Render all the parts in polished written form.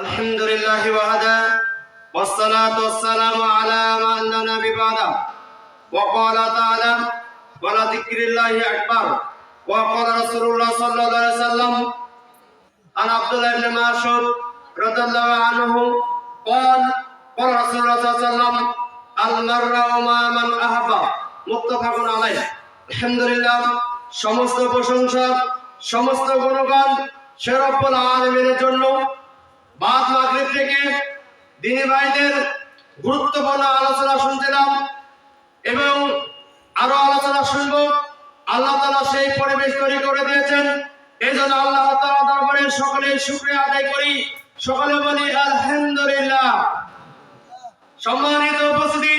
আলহামদুলিল্লাহি ওয়াহদা ওয়াসসালাতু ওয়াসসালামু আলা মান লা নাবী বা'দা ওয়া ক্বালা তাআলা ওয়া লা যিকরিল্লাহি আকবার ওয়া ক্বালা রাসূলুল্লাহ সাল্লাল্লাহু আলাইহি ওয়াসাল্লাম আন আব্দুল্লাহ ইবনে মাসউদ রাদিয়াল্লাহু আনহু قال قال رسول الله صلى الله عليه وسلم المرء مع من احب متفق عليه আলহামদুলিল্লাহ সমস্ত প্রশংসা সমস্ত গুণগান সে রব্বুল আলামিনের জন্য। বাদ মাগরিব থেকে দিনী ভাইদের গুরুত্বপূর্ণ আলোচনা শুনছিলাম এবং আরো আলোচনা শুনব। আল্লাহ তাআলা সেই পরিবেশ তৈরি করে দিয়েছেন, এই জন্য আল্লাহ তাআলা দরবারে সকলের শুকরিয়া আদায় করি, সকলে বলি আলহামদুলিল্লাহ। সম্মানিত উপস্থিতি,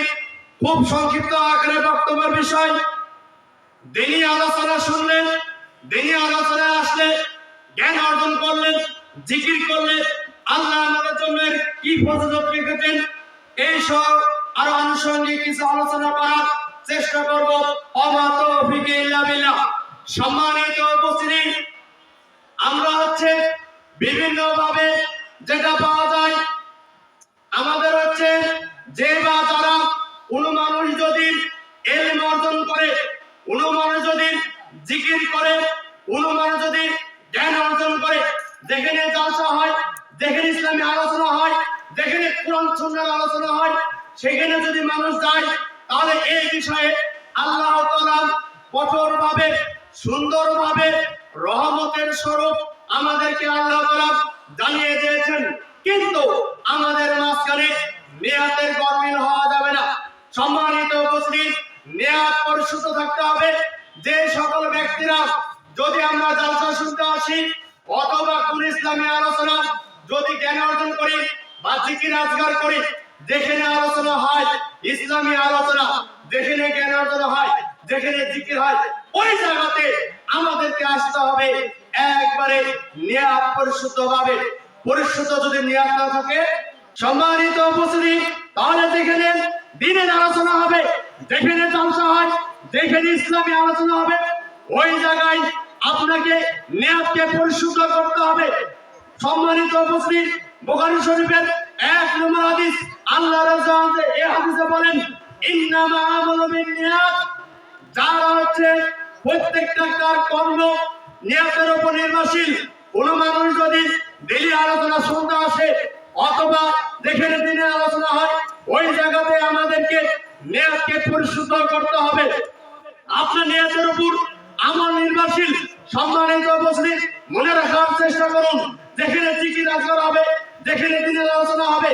খুব সংক্ষিপ্ত আকারে বক্তব্যের বিষয়, দিনী আলোচনা শুনলেন, দিনী আলোচনা আসলে জ্ঞান অর্জন করলেন, জিকির করলেন, আল্লাহ আমাদের জন্য কি ফজিলত রেখেছেন এই সব আরো আনুষঙ্গিক কিছু আলোচনা করার চেষ্টা করব। ওমা তৌফিক ইল্লা বিল্লাহ। সম্মানিত উপস্থিতি, আমরা বিভিন্ন ভাবে যেটা পাওয়া যায়, আমাদের যে বা যারা কোনো মানুষ যদি ইলম অর্জন করে, কোনো মানুষ যদি জিকির করে, কোনো মানুষ যদি জ্ঞান অর্জন করে, যেখানে জালসা হয়, যেখানে ইসলামী আলোচনা হয়, যেখানে কোরআন সুন্নাহর আলোচনা হয়, সেখানে যদি মানুষ যায়, তাহলে এই বিষয়ে আল্লাহ তাআলা কঠোরভাবে সুন্দরভাবে রহমতের স্বরূপ আমাদেরকে আল্লাহ তাআলা জানিয়ে দিয়েছেন। কিন্তু আমাদের মাঝখানে নিয়াতের গরমিল হওয়া যাবে না। সম্মানিত উপস্থিতি, নিয়াত পরিশুদ্ধ থাকতে হবে। যে সকল ব্যক্তিরা যদি আমরা জালসা শুনতে আসি অথবা কোন ইসলামী আলোচনা যদি জ্ঞান অর্জন করি বা জিকির আজগার করি, যেখানে আলোচনা হয় ইসলামী আলোচনা, যেখানে জ্ঞান অর্জন হয়, যেখানে জিকির হয়, ওই জায়গাতে আমাদেরকে আসতে হবে একবারে নিয়াত পরিশুদ্ধ ভাবে। পরিশুদ্ধ যদি নিয়াত না থাকে, সম্মানিত উপস্থিতি, তাহলে যেখানে দ্বীনের আলোচনা হবে, যেখানে জালসা হয়, যেখানে ইসলামী আলোচনা হবে, ওই জায়গায় আপনাকে নিয়াতকে পরিশুদ্ধ করতে হবে। সম্মানিত উপস্থিতি, বুখারী শরীফের 1 নম্বর হাদিস, আল্লাহ রাসূল এই হাদিসে বলেন, ইন্নামা আমালু বিন্নিয়াত। যারা প্রত্যেকটা কার কর্ম নিয়তের উপর নির্ভরশীল। কোন মানুষ যদি দিনী আলোচনা শুনতে আসে অথবা যেখানে দিনের আলোচনা হয়, ওই জায়গাতে আমাদেরকে নিয়তকে পরিশুদ্ধ করতে হবে। আপনার নিয়তের উপর আমল নির্ভরশীল। সম্মানিত উপস্থিতি, মনে রাখার চেষ্টা করুন, যেখানে জিকির আজগার হবে, যেখানে দিনের আলোচনা হবে,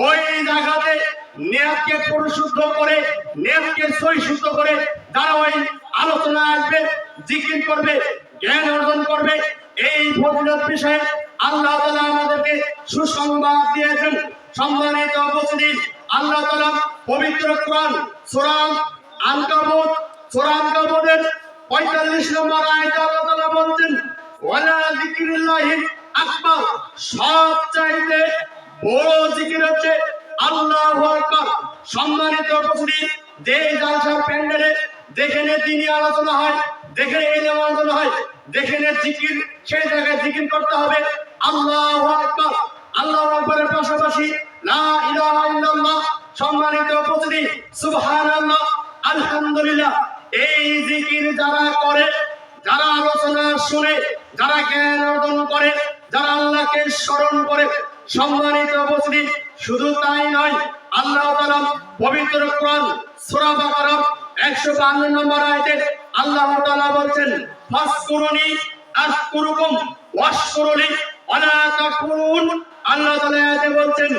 ওই জায়গাতে নিয়তকে পরিশুদ্ধ করে, নিয়তকে সহিশুদ্ধ করে যারা ওই আলোচনা আসবে, জিকির করবে, জ্ঞান অর্জন করবে, এই ফজিলত বিষয়ে আল্লাহ তাআলা আমাদেরকে সুসংবাদ দিয়েছেন। সম্মানিত উপস্থিতি, আল্লাহ তাআলা পবিত্র কোরআন সূরা আনকাবুতের 45 নম্বর আয়াতে আল্লাহ তাআলা বলছেন, ওয়ালা যিকরিল্লাহি আকবার। সবচাইতে বড় জিকির হচ্ছে আল্লাহু আকবার। সম্মানিত উপস্থিতি, যে জালসার প্যান্ডেলে যেখানে দ্বীনি আলোচনা হয়, যেখানে ইলম আলোচনা হয়, যেখানে জিকির, সেই জায়গায় জিকির করতে হবে আল্লাহু আকবার। আল্লাহু আকবারের পাশাপাশি লা ইলাহা ইল্লাল্লাহ, সম্মানিত উপস্থিতি, সুবহানাল্লাহ, আলহামদুলিল্লাহ, এই জিকির যারা করে, যারা আলোচনা শুনে, যারা জ্ঞান অর্জন করে, যারা আল্লাহকে স্মরণ করে, সম্মানিত উপস্থিতি, শুধু তাই নয়, আল্লাহ তাআলা পবিত্র কোরআন সূরা বাকারা 152 নম্বর আয়াতে আল্লাহ তাআলা বলেন, ফাসকুরুনি আশকুরুকুম ওয়াশকুরুলি ওয়ালা তাকফুরুন। আল্লাহ তাআলা আয়াতে বলেন,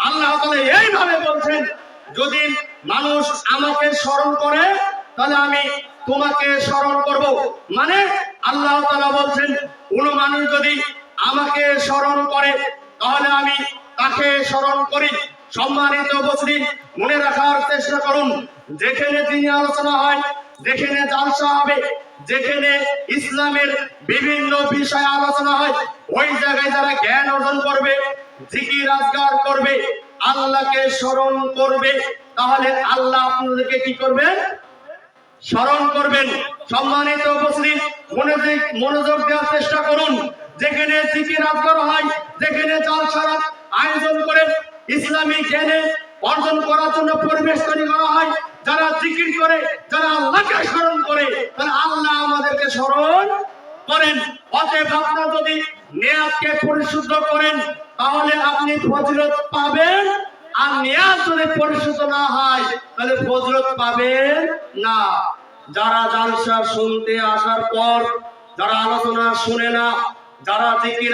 আল্লাহ তাআলা এইভাবে বলেন, যদি মানুষ আমাকে স্মরণ করে তাহলে আমি তোমাকে স্মরণ করব। মানে আল্লাহ তাআলা বলেন, কোন মানুষ যদি আমাকে স্মরণ করে তাহলে আমি তাকে স্মরণ করি। সম্মানিত উপস্থিতি, মনে রাখার চেষ্টা করুন, যেখানে দ্বীনি আলোচনা হয়, যেখানে জালসা হবে, যেখানে ইসলামের বিভিন্ন বিষয় আলোচনা হয়, ওই জায়গায় যারা জ্ঞান অর্জন করবে, জিকির আজগার করবে, আল্লাহকে স্মরণ করবে, তাহলে আল্লাহ আপনাদেরকে কি করবেন? স্মরণ করবেন। সম্মানিত উপস্থিতি, মনোযোগ দেওয়ার চেষ্টা করুন, যেখানে জিকির আজগার হয়, যেখানে জালসা ইসলামী জ্ঞানে অর্জন করার জন্য পরিবেশ তৈরি করা হয়। যারা জিকির করে, যারা আল্লাহকে স্মরণ করে, তারা আল্লাহ আমাদেরকে স্মরণ করেন। অতএব আপনারা যদি নিয়াতকে পরিশুদ্ধ করেন তাহলে আপনি ফজিলত পাবেন, আর নিয়াত যদি পরিশুদ্ধ না হয় তাহলে ফজিলত পাবেন না। যারা জালসা শুনতে আসার পর যারা আলোচনা শুনে না, যারা জিকির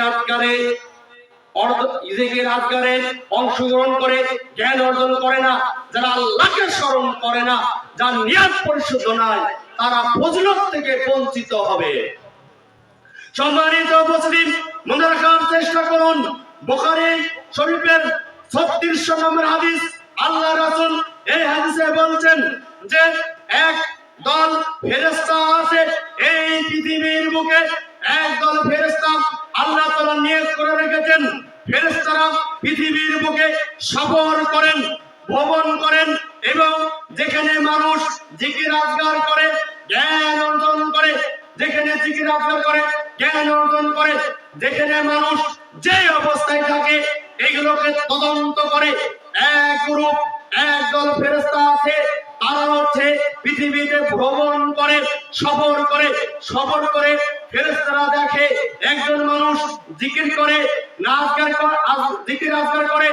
আজকারে অংশগ্রহণ করে জ্ঞান অর্জন করে না, যারা আল্লাহকে স্মরণ করে না, যার নিয়াত পরিশুদ্ধ নয়, তারা ফজিলত থেকে বঞ্চিত হবে। সম্মানিত উপস্থিতি, মনে রাখার চেষ্টা করুন, বুখারী শরীফের 36 নম্বর হাদিস, আল্লাহ রাসূল এই হাদিসে বলছেন যে এক দল ফেরেশতা আছে এই পৃথিবীর বুকে, এক দল ফেরেশতা আল্লাহ তাআলা নিয়োগ করে রেখেছেন। ফেরেশতারা পৃথিবীর বুকে সফর করেন, ভ্রমণ করেন, এবং যেখানে মানুষ জিকির আজকার করে, জ্ঞান অর্জন করে, যেখানে জিকির আজকার করে, জ্ঞান অর্জন করে, যেখানে মানুষ যে অবস্থায় থাকে এগুলোকে তদন্ত করে এক গ্রুপ, একদল ফেরেশতা আছে, তারা হচ্ছে পৃথিবীতে ভ্রমণ করে, সফর করে ফেরেশতারা দেখে একজন মানুষ জিকির করে, জিকির আজকার করে,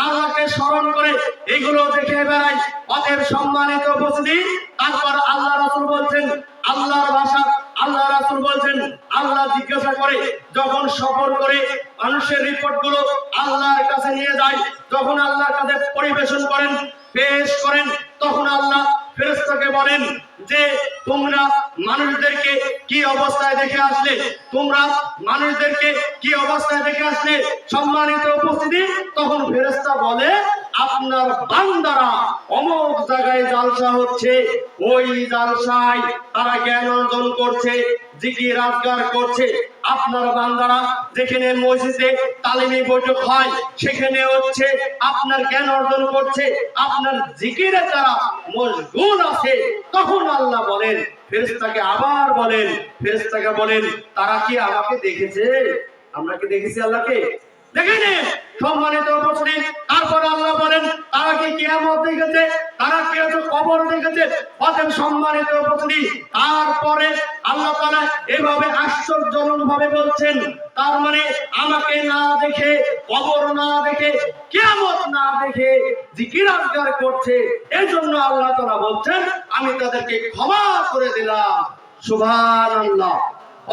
আল্লাহকে স্মরণ করে, এগুলো দেখে বেড়ায়। অতএব সম্মানিত উপস্থিতি, তারপর আল্লাহ রাসূল বলছেন, আল্লাহর ভাষা, আল্লাহ রাসূল বলছেন, আল্লাহ জিজ্ঞাসা করে, যখন সফর করে মানুষের রিপোর্ট গুলো আল্লাহর কাছে নিয়ে যায়, যখন আল্লাহর কাছে পরিবেশন করেন, পেশ করেন, তখন আল্লাহ ফেরেশতাকে বলেন যে তোমরা মানুষদেরকে কি অবস্থায় দেখে আসলে, তোমরা মানুষদেরকে কি অবস্থায় দেখে আসলে। সম্মানিত উপস্থিতি, তখন ফেরেশতা বলে আপনার বান্দারা অমুক জায়গায় জালসা হচ্ছে, ওই জালসায় তারা জ্ঞান অর্জন করছে, জিকির আজকার করছে। আপনার বান্দারা যেখানে মসজিদে তালিমি বৈঠক হয় সেখানে হচ্ছে আপনার জ্ঞান অর্জন করছে, আপনার জিকিরে তারা মশগুল আছে। তখন আল্লাহ বলেন ফেরেশতাকে, আবার বলেন ফেরেশতাকে বলেন তারা কি আমাকে দেখেছে? আমরা কি দেখেছি আল্লাহকে? দেখেনি। সম্মানিত উপস্থিতি, তারপর আল্লাহ বলেন তারা কি কিয়ামত দেখেছে, তারা কি কবর দেখেছে? অতএব সম্মানিত উপস্থিতি, তারপরে আল্লাহ তাআলা এভাবে আশ্চর্যজনক ভাবে বলছেন, তার মানে আমাকে না দেখে, কবর না দেখে, কিয়ামত না দেখে জিকির আজকার করছে, এজন্য আল্লাহ তাআলা বলছেন আমি তাদেরকে ক্ষমা করে দিলাম। সুবহানাল্লাহ।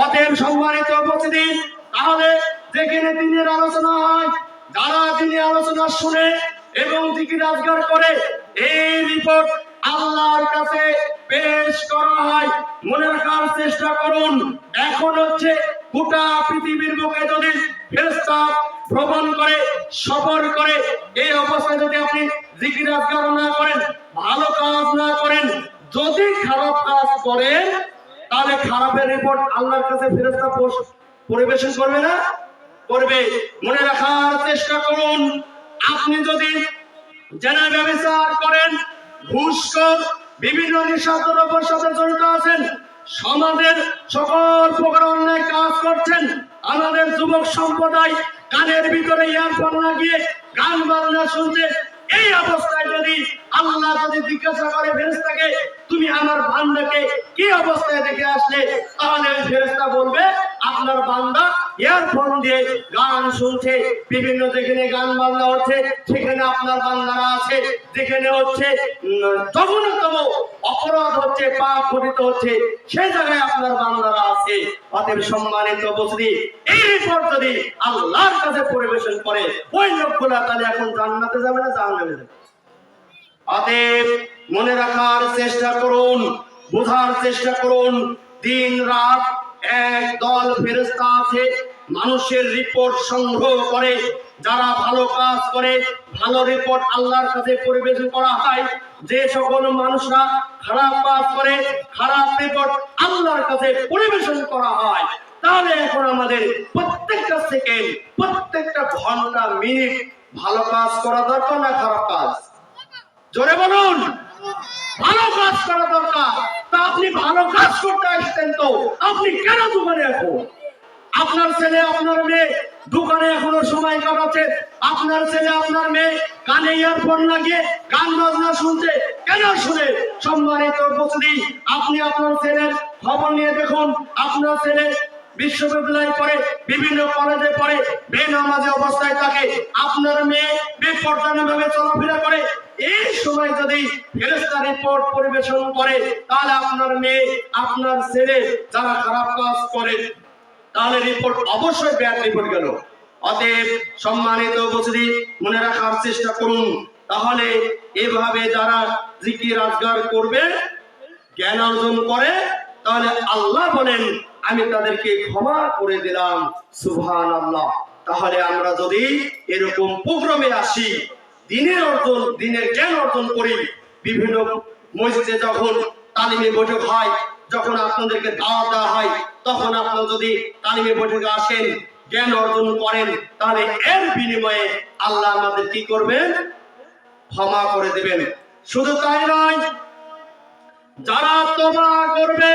অতএব সম্মানিত উপস্থিতি, তাহলে যেখানে দিনের আলোচনা হয়, যারা দিনের আলোচনা শুনে এবং জিকির আজকার করে, এই রিপোর্ট আল্লাহর কাছে পেশ করা হয়। মনে রাখার চেষ্টা করুন, এখন হচ্ছে গোটা পৃথিবীর বুকে যদি ফেরেশতা ভ্রমণ করে, সফর করে, এই অবস্থায় যদি আপনি জিকির আজকার না করেন, ভালো কাজ না করেন, যদি খারাপ কাজ করেন, তাহলে খারাপের রিপোর্ট আল্লাহর কাছে ফেরেশতা পরিবেশন করবে না? করবে। মনে রাখার চেষ্টা করুন, আপনি যদি জেনা ব্যভিচার করেন, ঘুষখোর, বিভিন্ন নেশাদ্রব্যের সাথে জড়িত আছেন, সমাজের সকল প্রকার অন্যায় কাজ করছেন, আমাদের যুবক সম্প্রদায় কানের ভিতরে ইয়ারফোন লাগিয়ে গান বাজনা শুনছে, এই অবস্থায় যদি আল্লাহ যদি জিজ্ঞাসা করে ফেরেশতাকে তুমি আমার বান্দাকে কি অবস্থায় দেখে আসলে, তাহলে ফেরেশতা বলবে আপনার বান্দা ইয়ারফোন দিয়ে গান শুনছে, বিভিন্ন যেখানে গান বাজনা হচ্ছে সেখানে আপনার বান্দারা আছে, যেখানে হচ্ছে জঘন্যতম অপরাধ হচ্ছে, পাপ ঘটিত হচ্ছে, সেই জায়গায় আপনার বান্দারা আছে। অতএব সম্মানিত উপস্থিতি, এই রিপোর্ট যদি আল্লাহর কাছে পরিবেশন করে ওই লোকগুলা তাহলে এখন জান্নাতে যাবে না জাহান্নামে যাবে? অতএব মনে রাখার চেষ্টা করুন, বোঝার চেষ্টা করুন, দিন রাত এক দল ফেরেশতা আছে মানুষের রিপোর্ট সংগ্রহ করে, যারা ভালো কাজ করে ভালো রিপোর্ট আল্লাহর কাছে পরিবেশন করা হয়, যে সকল মানুষরা খারাপ কাজ করে খারাপ রিপোর্ট আল্লাহর কাছে পরিবেশন করা হয়। তাহলে এখন আমাদের প্রত্যেকটা সেকেন্ড, প্রত্যেকটা ঘন্টা, মিনিট ভালো কাজ করা দরকার না খারাপ কাজ? জোরে বলুন। ভালো কাজ করা দরকার। তা আপনি ভালো কাজ করতে আসতেন তো আপনি কেন দোকানে এখন? আপনার ছেলে আপনার মেয়ে দোকানে এখনো সময় কাটাচ্ছে, আপনার ছেলে আপনার মেয়ে কানে ইয়ারফোন লাগিয়ে গান বাজনা শুনছে, কেন শুনে? সম্মানিত উপস্থিতি, আপনি আপনার ছেলের খবর নিয়ে দেখুন, আপনার ছেলে বিশ্ববিদ্যালয়ে পড়ে, বিভিন্ন কলেজে পড়ে, বেনামাজি অবস্থায় থাকে, আপনার মেয়ে বেপরদাভাবে চলাফেরা করে, এই সময় যদি ফেরেশতা রিপোর্ট পরিবেশন করে, তাহলে আপনার মেয়ে আপনার ছেলে যারা খারাপ কাজ করে, তাহলে রিপোর্ট অবশ্যই ব্যাড রিপোর্ট গেল। অতএব সম্মানিত উপস্থিতি, মনে রাখার চেষ্টা করুন, তাহলে এভাবে যারা জিকির আজগার করবে, জ্ঞান অর্জন করে, তাহলে আল্লাহ বলেন আমি তাদেরকে ক্ষমা করে দিলাম। সুবহানাল্লাহ। তাহলে আমরা যদি এরকম প্রোগ্রামে আসি, দিনের জ্ঞান অর্জন করি, বিভিন্ন মসজিদে যখন তালিমে বৈঠক হয়, যখন আপনাদেরকে দাওয়াত দেওয়া হয়, তখন আপনারা যদি তালিমে বৈঠকে আসেন, জ্ঞান অর্জন করেন, তাহলে এর বিনিময়ে আল্লাহ আমাদের কি করবেন? ক্ষমা করে দেবেন। শুধু তাই নয়, যারা তওবা করবে,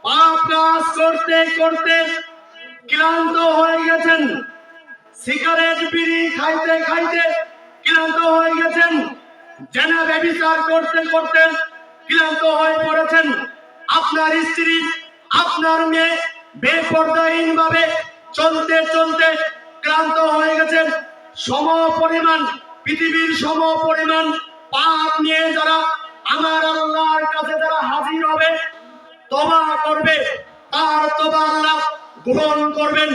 পাপ কাজ করতে করতে ক্লান্ত হয়ে গেছেন, সিগারেট বিড়ি খাইতে খাইতে ক্লান্ত হয়ে গেছেন, জেনা ব্যভিচার করতে করতে ক্লান্ত হয়ে পড়েছেন, আপনার স্ত্রী আপনার মেয়ে বেপরদাহীন ভাবে চলতে চলতে ক্লান্ত হয়ে গেছেন, পৃথিবীর সম পরিমাণ পাপ নিয়ে যারা আমার আল্লাহর কাছে যারা হাজির হবে, তওবা করবে, তার তওবা আল্লাহ গ্রহণ করবেন,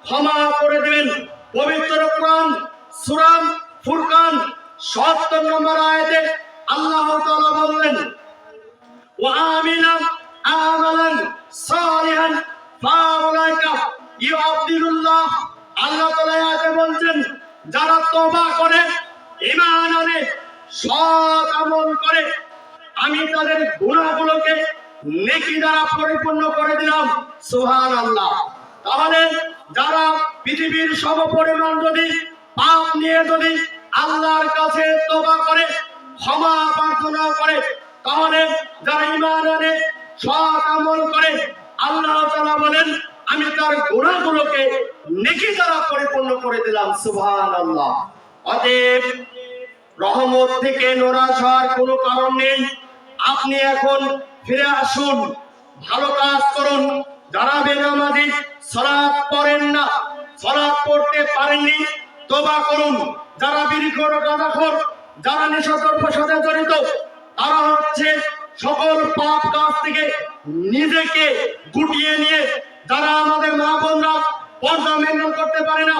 ক্ষমা করে দেবেন। পবিত্র কোরআন সূরা ফুরকান ৭০ নম্বর আয়াতে আল্লাহ তাআলা বললেন, ওয়া আমিলা আমালান সালিহান ফাউলাইকা ইউআবদিলুল্লাহ। আল্লাহ তাআলা আয়াতে বলছেন, যারা তওবা করে, ঈমান আনে, সৎ আমল করে, আমি তাদের গুনাহগুলোকে নেকি দ্বারা পরিপূর্ণ করে দিলাম। সুবহানাল্লাহ। তাহলে যারা পৃথিবীর সমপরিমাণ যদি পাপ নিয়ে যদি আল্লাহর কাছে তওবা করে, ক্ষমা প্রার্থনা করে, তাহলে যারা ঈমান আনে, সৎ আমল করে, আল্লাহ তাআলা বলেন আমি তার গুনাহগুলোকে নেকি দ্বারা পরিপূর্ণ করে দিলাম। সুবহানাল্লাহ। অতএব রহমত থেকে নিরাশ হওয়ার কোনো কারণ নেই। আপনি এখন ফিরে আসুন, ভালো কাজ করুন। যারা বেনামাজি, সালাত পড়েন না, সালাত পড়তে পারেননি, তওবা করুন। যারা বিড়িখোর, গাঁজাখোর, যারা নেশাদ্রব্য সাথে জড়িত, তারা হচ্ছে সকল পাপ কাজ থেকে নিজেকে গুটিয়ে নিয়ে, যারা আমাদের মা বোনরা পর্দা মেনটেন করতে পারে না,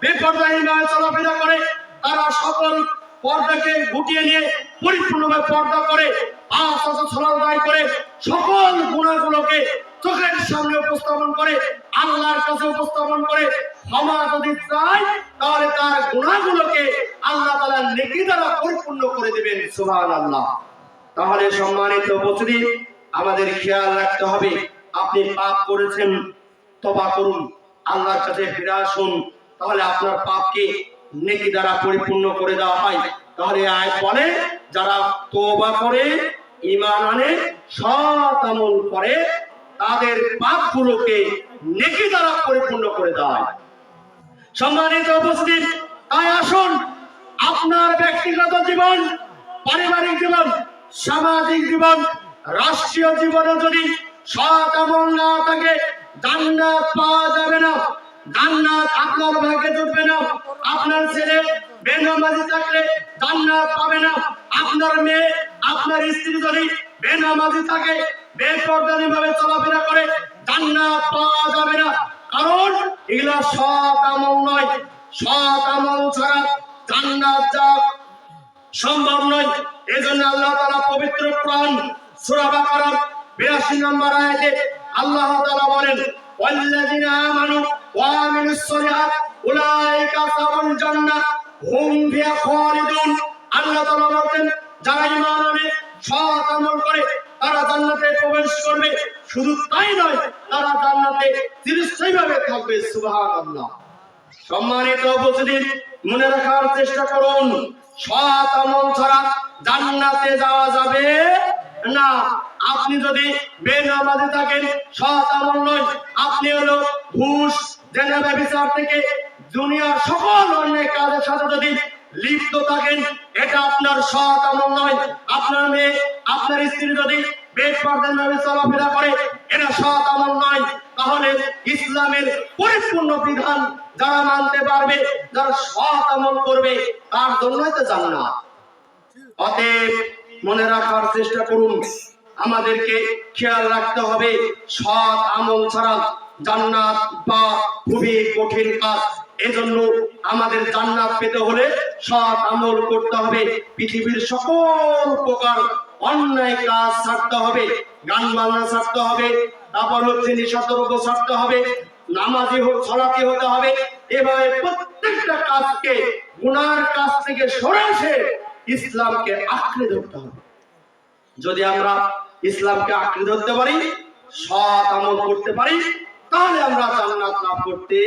বেপরদাহীভাবে চলাফেরা করে, তারা সকল পর্দাকে গুটিয়ে নিয়ে পরিপূর্ণভাবে পর্দা করে, সালাত করে, সকল গুনাহগুলোকে চোখের সামনে উপস্থাপন করে, আল্লাহর কাছে উপস্থাপন করে ক্ষমা যদি চায়, তাহলে তার গুনাহগুলোকে আল্লাহ তাআলা নেকি দ্বারা পরিপূর্ণ করে দিবেন। সুবহানাল্লাহ। তাহলে সম্মানিত উপস্থিতি, আমাদের খেয়াল রাখতে হবে, আপনি পাপ করেছেন, তওবা করুন, আল্লাহর কাছে ফিরে আসুন, তাহলে আপনার পাপকে নেকি দ্বারা পরিপূর্ণ করে দেওয়া হয়। তাহলে আয়াত বলে, যারা তওবা করে, ঈমান আনে, সৎ আমল করে, তাদের পাপগুলোকে নেকি দ্বারা পরিপূর্ণ করে দেওয়া হয়। সম্মানিত উপস্থিত, তাই আসুন আপনার ব্যক্তিগত জীবন, পারিবারিক জীবন, সামাজিক জীবন, রাষ্ট্রীয় জীবনে যদি সৎ আমল না থাকে, জান্নাত পাওয়া যাবে না, জান্নাত আপনার ভাগ্যে জুটবে না। আপনার ছেলে বেনামাজি থাকলে জান্নাত পাবে না। আপনার মেয়ে, আপনার স্ত্রী যদি বেনামাজি থাকে, বেপরদাভাবে চলাফেরা করে, জান্নাত পাওয়া যাবে না। কারণ এগুলা সৎ আমল নয়। সৎ আমল ছাড়া জান্নাত যাওয়া সম্ভব নয়। এজন্য আল্লাহ তাআলা পবিত্র কোরআন সূরা বাকারা 82 নম্বর আয়াতে আল্লাহ তাআলা বলেন, ওয়াল্লাযিনা আমানু ওয়া আমিলুস সলিহাত উলাইকা আসহাবুল জান্নাহ হুম ফিহা খালিদুন। আল্লাহ তাআলা বলেন, যারা ঈমান আনে, সৎ আমল করে, তারা জান্নাতে প্রবেশ করবে। শুধু তাই নয়, তারা জান্নাতে চিরস্থায়ীভাবে থাকবে। সুবহানাল্লাহ। সম্মানিত উপস্থিতি, মনে রাখার চেষ্টা করুন, সৎ আমল ছাড়া জান্নাতে যাওয়া যাবে না। আপনি যদি বেনামাজি থাকেন, সৎ আমল নয়, আপনি হলো ঘুষ, জেনা ব্যভিচার থেকে দুনিয়ার সকল অন্যায় কাজের সাথে যদি লিপ্ত থাকেন, এটা আপনার সৎ আমল নয়। আপনার মেয়ে, আপনার স্ত্রী যদি বেড পর্দার নামে চলাফেরা করে, এটা সৎ আমল নয়। তাহলে ইসলামের পরিপূর্ণ বিধান যারা মানতে পারবে, যারা সৎ আমল করবে, তার জন্যই তো জান্নাত। অতএব মনে রাখার চেষ্টা করুন, আমাদেরকে খেয়াল রাখতে হবে সৎ আমল ছাড়া জান্নাত বা খুবই কঠিন কাজ। এজন্য আমাদের জান্নাত পেতে হলে সৎ আমল করতে হবে। পৃথিবীর সকল প্রকার অন্যায় কাজ ছাড়তে হবে, গান বাজনা ছাড়তে হবে, তারপর হচ্ছে নিঃসতর্ক ছাড়তে হবে, নামাজি হোক সলাতি হতে হবে। এভাবে প্রত্যেকটা কাজকে গুনার কাজ থেকে সরে এসে ইসলামকে আঁকড়ে ধরতে হবে। যদি আমরা ইসলামকে আঁকড়ে ধরতে পারি, সৎ আমল করতে পারি, তাহলে আমরা জান্নাত লাভ করতে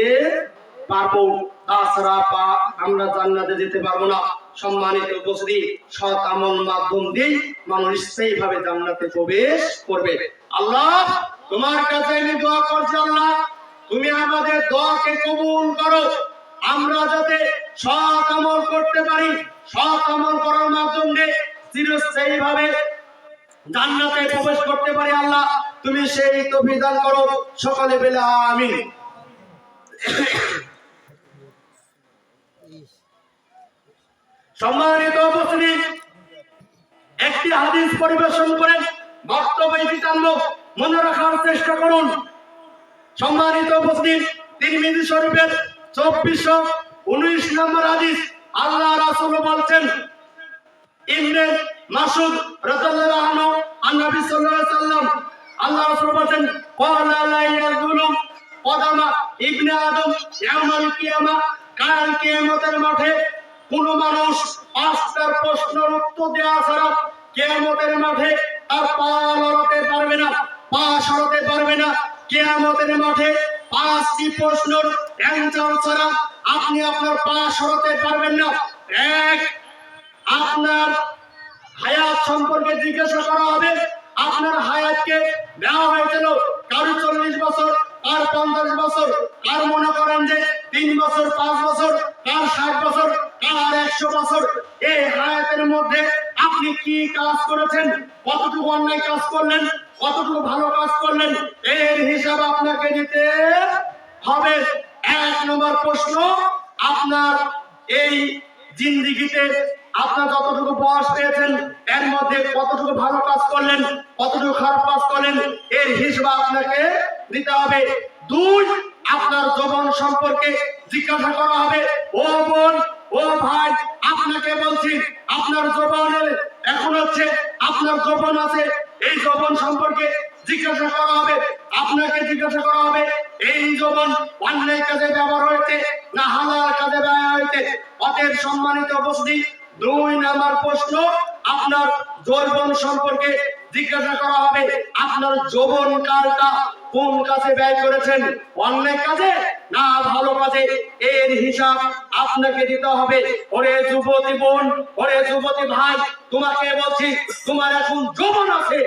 পারবো। তাছাড়া আমরা জান্নাতে যেতে পারবো না। সম্মানিত উপস্থিতি, সৎ আমল মাধ্যম দিয়ে মানুষ সেইভাবে জান্নাতে প্রবেশ করবে। আল্লাহ, তোমার কাছে আমি দোয়া করছি, আল্লাহ তুমি আমাদের দোয়াকে কবুল করো। আমরা যাতে সৎ আমল করতে পারি, সৎ আমল করার মাধ্যমে চিরস্থায়ীভাবে জান্নাতে প্রবেশ করতে পারি। আল্লাহ তুমি সেই তৌফিক দান করো। সকলে বলে আমিন। সম্মানিত উপস্থিতি, একটি হাদিস পরিবেশন করে বক্তব্য টানব, মনে রাখার চেষ্টা করুন। সম্মানিত উপস্থিতি, তিরমিজি শরীফের 2419 নম্বর হাদিস, আল্লাহ রাসূল বলছেন, ইবনে মাসউদ রাদিয়াল্লাহু আনহু নবী সাল্লাল্লাহু আলাইহি ওয়াসাল্লাম, আল্লাহ রাসূল বলেন, ক্বালা লা ইয়াযুলু কদামা ইবনে আদম ইয়াউমাল কিয়ামা, কাল কিয়ামতের মাঠে কোন মানুষ পাঁচটার প্রশ্নের উত্তর দেওয়া ছাড়া কিয়ামতের মাঠে তার পা লড়াতে পারবে না, পা সরাতে পারবে না। কিয়ামতের মাঠে পাঁচটি প্রশ্নের অ্যানসার ছাড়া আপনি আপনার পা সরাতে পারবেন না। এক, আপনার হায়াত সম্পর্কে জিজ্ঞাসা করা হবে। আপনার হায়াতকে দেওয়া হয়েছিল কারো 40 বছর, আর 50 বছর, আর মনে করেন যে 3 বছর, 5 বছর, আর 60 বছর, আর 100 বছর। এই হায়াতের মধ্যে আপনি কি কাজ করেছেন, কতটুকু অন্যায় কাজ করলেন, কতটুকু ভালো কাজ করলেন, এর হিসাব আপনাকে দিতে হবে। 1 নম্বর প্রশ্ন, আপনার এই জিন্দেগিতে আপনার যতটুকু বয়স পেয়েছেন, এর মধ্যে কতটুকু ভালো কাজ করলেন, কতটুকু খারাপ কাজ করলেন, এর হিসাব আপনাকে দিতে হবে। 2, আপনার যৌবন সম্পর্কে জিজ্ঞাসা করা হবে। ও বোন, ও ভাই, আপনাকে বলছি, আপনার যৌবনের এখন হচ্ছে আপনার যৌবন আছে, এই যৌবন সম্পর্কে জিজ্ঞাসা করা হবে। আপনাকে জিজ্ঞাসা করা হবে, এই যৌবন অন্যায় কাজে ব্যবহার হয়েছে না হালাল কাজে ব্যবহার হয়েছে। অতএব সম্মানিত উপস্থিতি, 2 নম্বর প্রশ্ন, আপনার যৌবন সম্পর্কে জিজ্ঞাসা করা হবে। আপনার যৌবন কালটা কোন কাজে ব্যয় করেছেন, অন্যায় কাজে না ভালো কাজে, এর হিসাব আপনাকে দিতে হবে। ওরে যুবতী বোন, ওরে যুবতী ভাই, তোমাকে বলছি, তোমার এখন যৌবন আছে,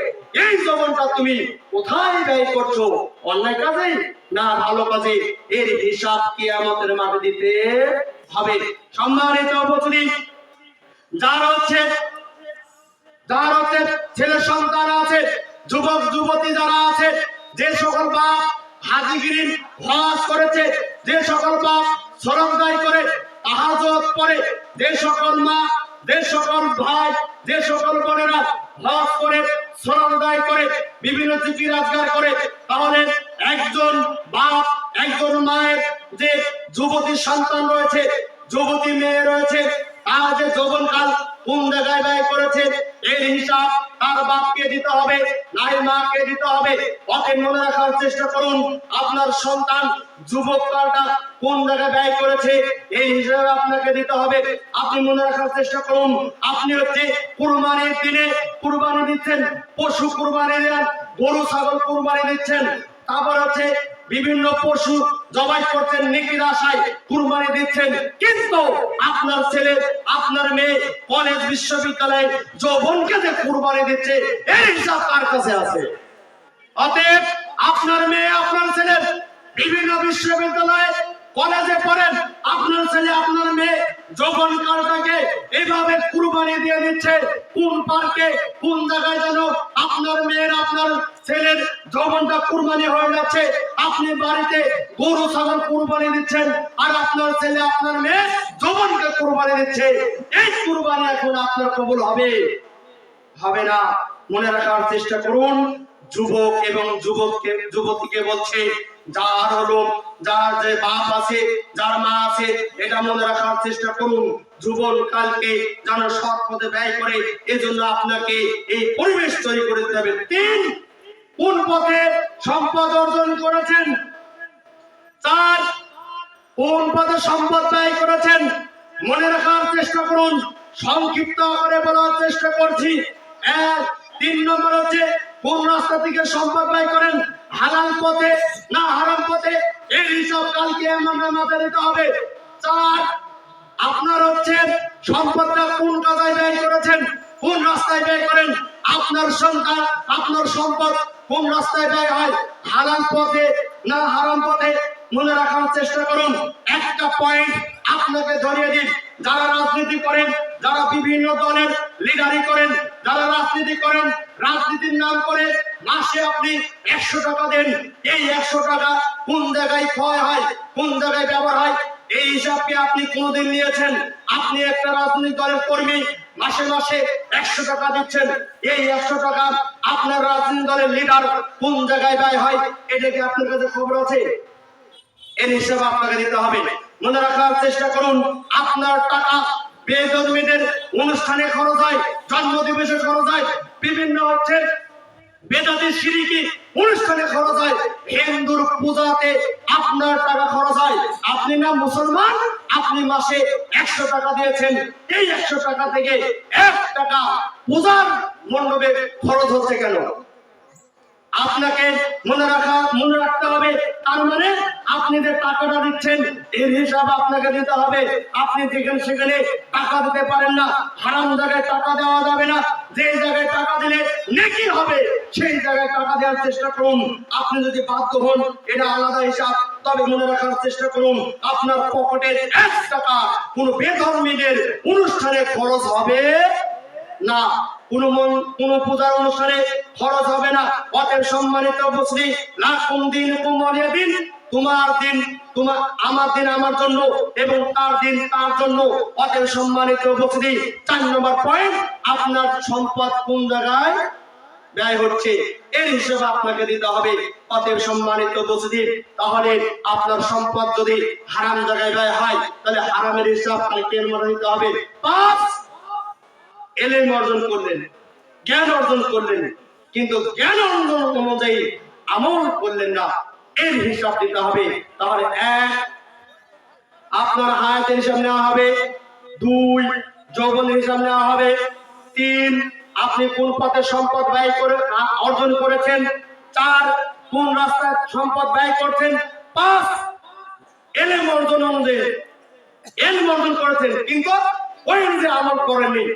এই যৌবনটা তুমি কোথায় ব্যয় করছো, অন্যায় কাজে না ভালো কাজে, এর হিসাব কিয়ামতের মাঠে দিতে হবে। সম্মানিত উপস্থিতি, যার হচ্ছে ছেলে সন্তান আছে, যুবক যুবতী যারা আছে, যে সকল বাপ হাজিগিরি হজ করেছে, যে সকল বাপ সরমদাই করে তাহাজ্জুদ পড়ে, যে সকল মা, যে সকল ভাই, যে সকল বোনেরা হজ করে সরমদাই করে বিভিন্ন জিকির আজগার করে, তাহলে একজন বাপ, একজন মায়ের যে যুবতী সন্তান রয়েছে, যুবতী মেয়ে রয়েছে, তার যে যৌবনকাল কোন জায়গায় ব্যয় করেছে, এর হিসাব তার বাপকে দিতে হবে, নারী মাকে দিতে হবে। অতএব মনে রাখার চেষ্টা করুন, আপনার সন্তান যুবককালটা কোন জায়গায় ব্যয় করেছে, এই হিসাবে আপনাকে দিতে হবে। আপনি মনে রাখার চেষ্টা করুন, আপনি হচ্ছে কুরবানির দিনে কুরবানি দিচ্ছেন, পশু কুরবানি দেন, গরু ছাগল কুরবানি দিচ্ছেন, তারপর হচ্ছে বিভিন্ন পশু জবাই করছেন, নেকির আশায় কুরবানি দিচ্ছেন, কিন্তু আপনার ছেলে, আপনার মেয়ে কলেজ বিশ্ববিদ্যালয়ে যৌবনকে যে কুরবানি দিচ্ছে, এই হিসাব কার কাছে আছে? অতএব আপনার মেয়ে, আপনার ছেলে বিভিন্ন বিশ্ববিদ্যালয়ে কলেজে পড়েন, আপনার ছেলে আপনার মেয়ে যৌবন কালটাকে এইভাবে কুরবানি দিয়ে দিচ্ছে। কোন পার্কে কোন জায়গায় যেন আপনার মেয়ের আপনার ছেলের যৌবনটা কুরবানি হয়ে যাচ্ছে। আপনি বাড়িতে গরু ছাগল কুরবানি দিচ্ছেন, আর আপনার ছেলে আপনার মেয়ে যৌবনকে কুরবানি দিচ্ছে। এই কুরবানি এখন আপনার কবুল হবে হবে না। মনে রাখার চেষ্টা করুন। যুবক এবং যুবতীকে বলছে, যার হলো যার যে বাপ আছে, যার মা আছে, এটা মনে রাখার চেষ্টা করুন। যুবন কালকে যেন সৎ পথে ব্যয় করে, এজন্য আপনাকে এই পরিবেশ তৈরি করে দিতে হবে। ৩, কোন পথে সম্পদ অর্জন করেছেন। ৪, কোন পথে সম্পদ ব্যয় করেছেন। মনে রাখার চেষ্টা করুন। সংক্ষিপ্ত করে বলার চেষ্টা করছি। ৩ নম্বর হচ্ছে কোন রাস্তা থেকে সম্পদ ব্যয় করেন, হালাল পথে না হারাম পথে, এই হিসাব কালকে আমাদের মাথায় দিতে হবে। ৪, আপনার হচ্ছে সম্পদটা কোন কাজে ব্যয় করেছেন, কোন রাস্তায় ব্যয় করেন। আপনার সন্তান আপনার সম্পদ কোন রাস্তায় ব্যয় হয়, হালাল পথে না হারাম পথে। মনে রাখার চেষ্টা করুন। একটা পয়েন্ট আপনাকে ধরিয়ে দিন। যারা রাজনীতি করেন, যারা বিভিন্ন দলের লিডারি করেন, যারা রাজনীতি করেন, রাজনীতির নাম করে মাসে আপনি 100 টাকা দেন। এই 100 টাকা কোন জায়গায় ক্ষয় হয়, কোন জায়গায় ব্যবহার হয়, এই হিসাবকে আপনি কোনদিন নিয়েছেন? আপনি একটা রাজনৈতিক দলের কর্মী, মাসে মাসে 100 টাকা দিচ্ছেন। এই 100 টাকা আপনার রাজনৈতিক দলের লিডার কোন জায়গায় ব্যয় হয়, এটা কি আপনার কাছে খবর আছে? এর হিসাব আপনাকে দিতে হবে। মনে রাখার চেষ্টা করুন। আপনার টাকা বেদর্মীদের অনুষ্ঠানে খরচ হয়, জন্মদিবসে খরচ হয়, বিভিন্ন হচ্ছে বেদাতি শিরকি অনুষ্ঠানে খরচ হয়, হিন্দুর পূজাতে আপনার টাকা খরচ হয়। আপনি না মুসলমান, আপনি মাসে 100 টাকা দিয়েছেন। এই 100 টাকা থেকে 1 টাকা পূজার মণ্ডপে খরচ হচ্ছে কেন? আপনাকে মনে রাখতে হবে। তার মানে আপনি যে টাকাটা দিচ্ছেন, এর হিসাব আপনাকে দিতে হবে। আপনি যেখানে সেখানে টাকা দিতে পারেন না, হারাম জায়গায় টাকা দেওয়া যাবে না। যে জায়গায় টাকা দিলে নেকি হবে, সেই জায়গায় টাকা দেওয়ার চেষ্টা করুন। আপনি যদি বাধ্য হন, এটা আলাদা হিসাব। তবে মনে রাখার চেষ্টা করুন, আপনার পকেটের 1 টাকা কোন বেধর্মীদের অনুষ্ঠানে খরচ হবে না, কোন পূজার অনুষ্ঠানে খরচ হবে না। অতএব সম্মানিত উপস্থিতি, লাকুম দীনুকুম ওয়ালিয়া দিন। তোমার দিন আমার দিন আমার জন্য, এবং তার দিন তার জন্য। অতএব সম্মানিত উপস্থিতি, 4 নম্বর পয়েন্ট, আপনার সম্পদ কোন জায়গায় ব্যয় হচ্ছে, এর হিসাব আপনাকে দিতে হবে। অতএব সম্মানিত উপস্থিতি, তাহলে আপনার সম্পদ যদি হারাম জায়গায় ব্যয় হয়, তাহলে হারামের হিসাব কালকে মনে দিতে হবে। 5, এলেম অর্জন করলেন, জ্ঞান অর্জন করলেন, কিন্তু জ্ঞান অর্জন অনুযায়ী আমল করলেন না, এর হিসাব দিতে হবে। তাহলে 1, আপনার হায়াতের হিসাব নেওয়া হবে। 2, যৌবনের হিসাব নেওয়া হবে। 3, আপনি কোন পথে সম্পদ ব্যয় করে অর্জন করেছেন। 4, কোন রাস্তায় সম্পদ ব্যয় করছেন। 5, এলেম অর্জন অনুযায়ী এলম অর্জন করেছেন, কিন্তু ওই নিজে আমল করেননি।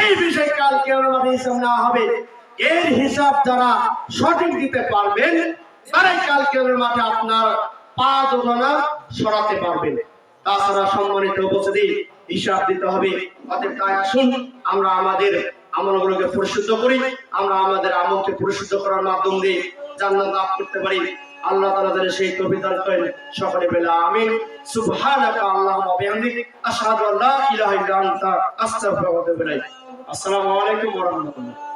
এই বিষয়ে কালকে আমাদের হিসাব নেওয়া হবে। এর হিসাব যারা সঠিক দিতে পারবেন, তারাই কালকে মাঠে আপনার পা দোলনা সরাতে পারবেন। তাছাড়া সম্মানিত উপস্থিতি, হিসাব দিতে হবে। অতএব তাই আসুন আমরা আমাদের আমলগুলোকে পরিশুদ্ধ করি। আমরা আমাদের আমলকে পরিশুদ্ধ করার মাধ্যম দিয়ে জান্নাত লাভ করতে পারি। আল্লাহ তাআলা যেন সেই তৌফিক দান করেন। সকলে বলে আমিন। সুবহানাকা আল্লাহুম্মা ওয়া বিহামদিক, আশহাদু আল্লা ইলাহা ইল্লা আনতা, আস্তাগফিরুকা ওয়া আতুবু ইলাইক। আসসালামু আলাইকুম ওয়া রাহমাতুল্লাহ।